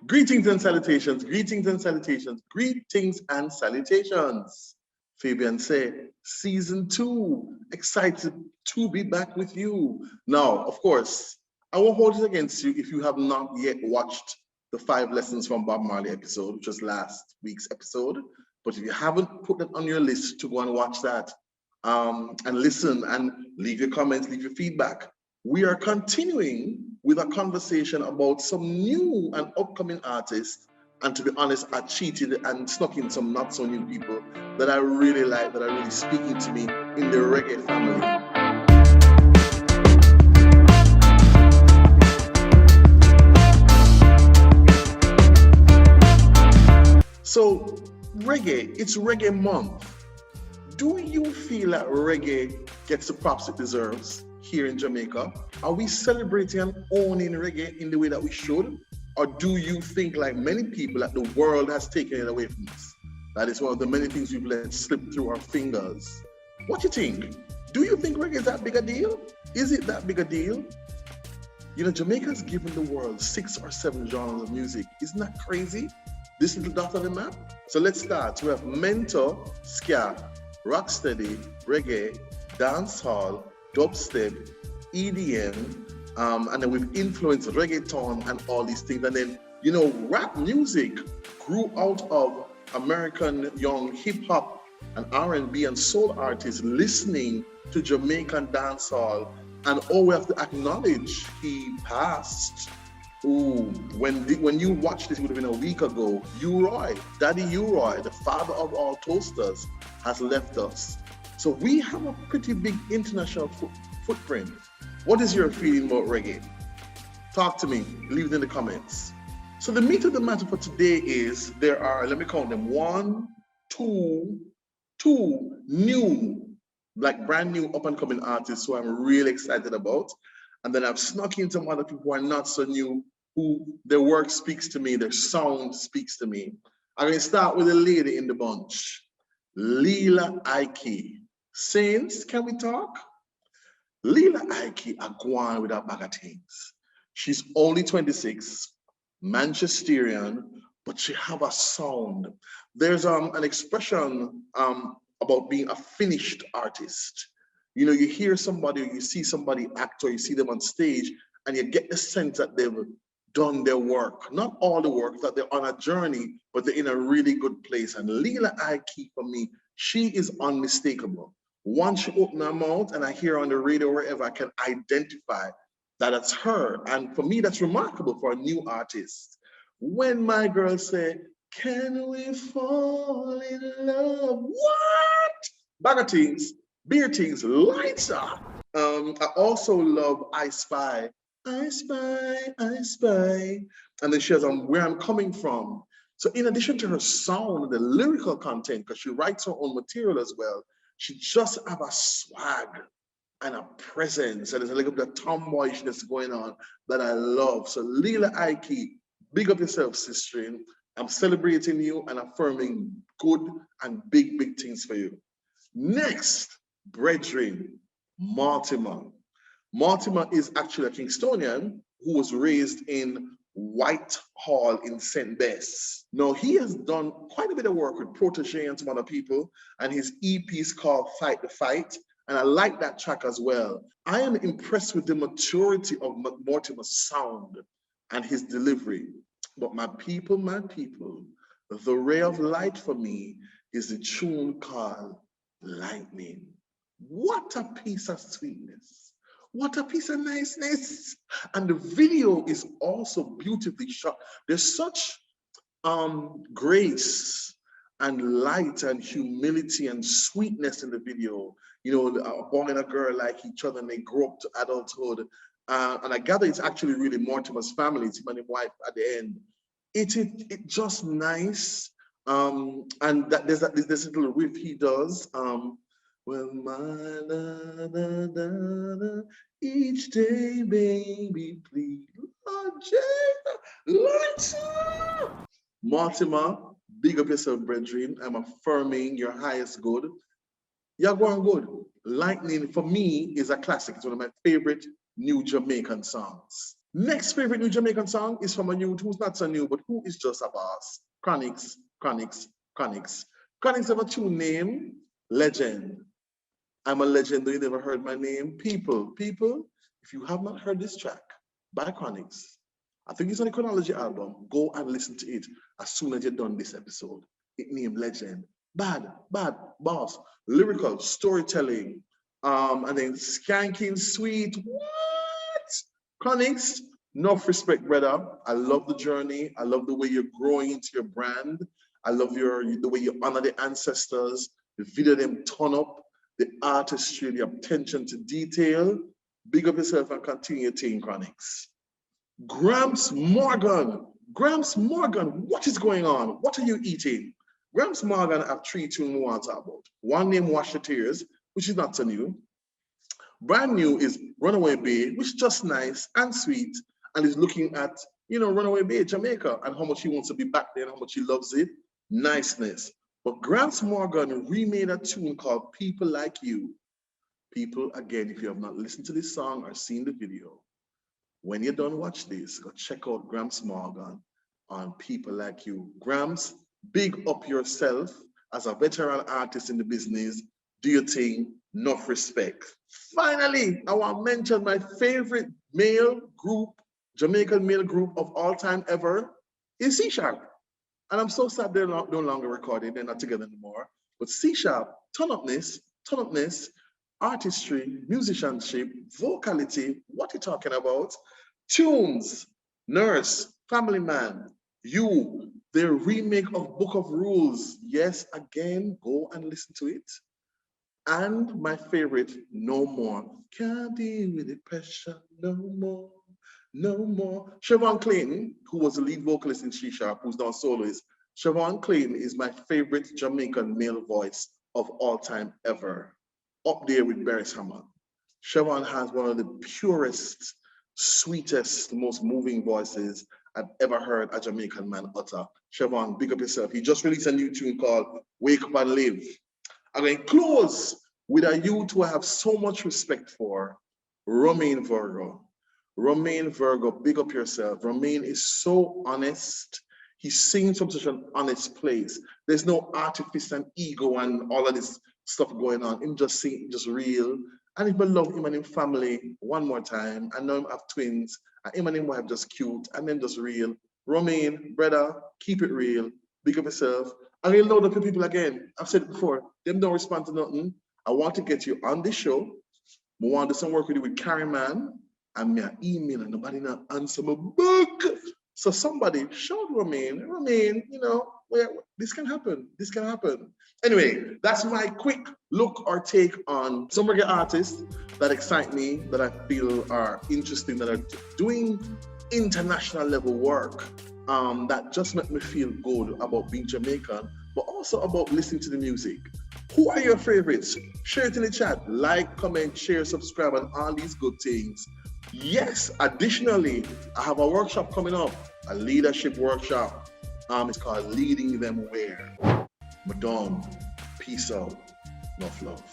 Greetings and salutations, greetings and salutations, greetings and salutations. Fabian Seh, season 2. Excited to be back with you. Now, of course, I won't hold it against you if you have not yet watched the 5 Lessons from Bob Marley episode, which was last week's episode. But if you haven't put that on your list to go and watch that and listen and leave your comments, leave your feedback. We are continuing with a conversation about some new and upcoming artists. And to be honest, I cheated and snuck in some not so new people that I really like, that are really speaking to me in the reggae family. So reggae, it's Reggae Month. Do you feel that reggae gets the props it deserves here in Jamaica? Are we celebrating and owning reggae in the way that we should? Or do you think, like many people, that the world has taken it away from us? That is one of the many things we've let slip through our fingers. What do you think? Do you think reggae is that big a deal? Is it that big a deal? You know, Jamaica's given the world 6 or 7 genres of music. Isn't that crazy? This little dot on the map? So let's start. We have Mentor, Ska, Rocksteady, Reggae, Dancehall, Dubstep, EDM, and then we've influenced reggaeton and all these things. And then, you know, rap music grew out of American young hip hop and R&B and soul artists listening to Jamaican dancehall. And all we have to acknowledge, he passed. Ooh, when you watched this, it would have been a week ago. U-Roy, Daddy U-Roy, the father of all toasters, has left us. So we have a pretty big international footprint. What is your feeling about reggae? Talk to me, leave it in the comments. So the meat of the matter for today is there are, let me count them, 1, 2 new, like brand new up and coming artists who I'm really excited about. And then I've snuck in some other people who are not so new, who their work speaks to me, their sound speaks to me. I'm going to start with a lady in the bunch, Leela Ike. Saints, can we talk? Lila Ike are going with her bag of things. She's only 26, Manchesterian, but she have a sound. There's an expression about being a finished artist. You know, you hear somebody, you see somebody act, or you see them on stage, and you get the sense that they've done their work. Not all the work, that they're on a journey, but they're in a really good place. And Lila Ike, for me, she is unmistakable. Once she opens her mouth and I hear her on the radio, wherever, I can identify that it's her. And for me, that's remarkable for a new artist. When my girls say, can we fall in love? What? Bag of things, beer things, lights up. I also love I Spy. I spy, I spy. And then she has Where I'm Coming From. So in addition to her sound and the lyrical content, because she writes her own material as well, she just have a swag and a presence, and there's a little bit of tomboyishness going on that I love. So Leela Ike, big up yourself, sister. I'm celebrating you and affirming good and big, big things for you. Next, brethren, Mortimer. Mortimer is actually a Kingstonian who was raised in Whitehall in St. Bess. Now, he has done quite a bit of work with Protege and some other people, and his EP is called Fight the Fight, and I like that track as well. I am impressed with the maturity of Mortimer's sound and his delivery. But my people, the ray of light for me is the tune called Lightning. What a piece of sweetness. What a piece of niceness. And the video is also beautifully shot. There's such grace and light and humility and sweetness in the video. You know, a boy and a girl like each other and they grow up to adulthood. And I gather it's actually really Mortimer's family, it's him and his wife at the end. It's just nice. And that there's this little riff he does. Well, my da, da, da, da, each day, baby, please, Lord Jesus, Mortimer, big up yourself, brethren. I'm affirming your highest good. You're going good. Lightning, for me, is a classic. It's one of my favorite new Jamaican songs. Next favorite new Jamaican song is from a youth who's not so new, but who is just a boss. Chronixx, Chronixx, Chronixx. Chronixx have a tune named Legend. I'm a legend, though you never heard my name. People, if you have not heard this track by Chronixx, I think it's on the Chronology album, go and listen to it as soon as you're done this episode. It named Legend. Bad, boss, lyrical, storytelling, and then skanking, sweet. What? Chronixx, enough respect, brother. I love the journey. I love the way you're growing into your brand. I love the way you honor the ancestors, the video them turn up, the artistry, the attention to detail. Big up yourself and continue your thing, Chronixx. Gramps Morgan. Gramps Morgan, what is going on? What are you eating? Gramps Morgan have 3 tunes we want to talk about. One named Wash Your Tears, which is not so new. Brand new is Runaway Bay, which is just nice and sweet, and is looking at, Runaway Bay, Jamaica, and how much he wants to be back there and how much he loves it. Niceness. But Gramps Morgan remade a tune called People Like You. People, again, if you have not listened to this song or seen the video, when you're done watch this, go check out Gramps Morgan on People Like You. Gramps, big up yourself as a veteran artist in the business. Do your thing, enough respect. Finally, I want to mention my favorite male group, Jamaican male group of all time ever, is C#. And I'm so sad they're no longer recording, they're not together anymore. But C#, turn upness, artistry, musicianship, vocality, what are you talking about? Tunes, Nurse, Family Man, You, their remake of Book of Rules. Yes, again, go and listen to it. And my favorite, No More. Can't deal with the pressure no more, no more. Chevaughn Clayton, who was the lead vocalist in C#, who's now soloist. Chevaughn Clayton is my favorite Jamaican male voice of all time ever. Up there with Barry's Hammer. Chevaughn has one of the purest, sweetest, most moving voices I've ever heard a Jamaican man utter. Chevaughn, big up yourself. He just released a new tune called Wake Up and Live. I'm going to close with a youth who I have so much respect for, Romain Virgo. Romain Virgo, big up yourself. Romain is so honest. He sings from such an honest place. There's no artifice and ego and all of this stuff going on. Him just sing, just real. And if I love him and his family one more time, I know him have twins, and him and him wife just cute, and then just real. Romain, brother, keep it real. Big up yourself. And you'll know the people again. I've said it before, them don't respond to nothing. I want to get you on this show. I want to do some work with you with Carrie Man, and me an email and nobody not answer my book. So somebody shout Romain, this can happen. This can happen. Anyway, that's my quick look or take on some reggae artists that excite me, that I feel are interesting, that are doing international level work, that just make me feel good about being Jamaican, but also about listening to the music. Who are your favorites? Share it in the chat. Like, comment, share, subscribe, and all these good things. Yes, additionally, I have a workshop coming up, a leadership workshop. It's called Leading Them Where. Madame, peace out, enough love.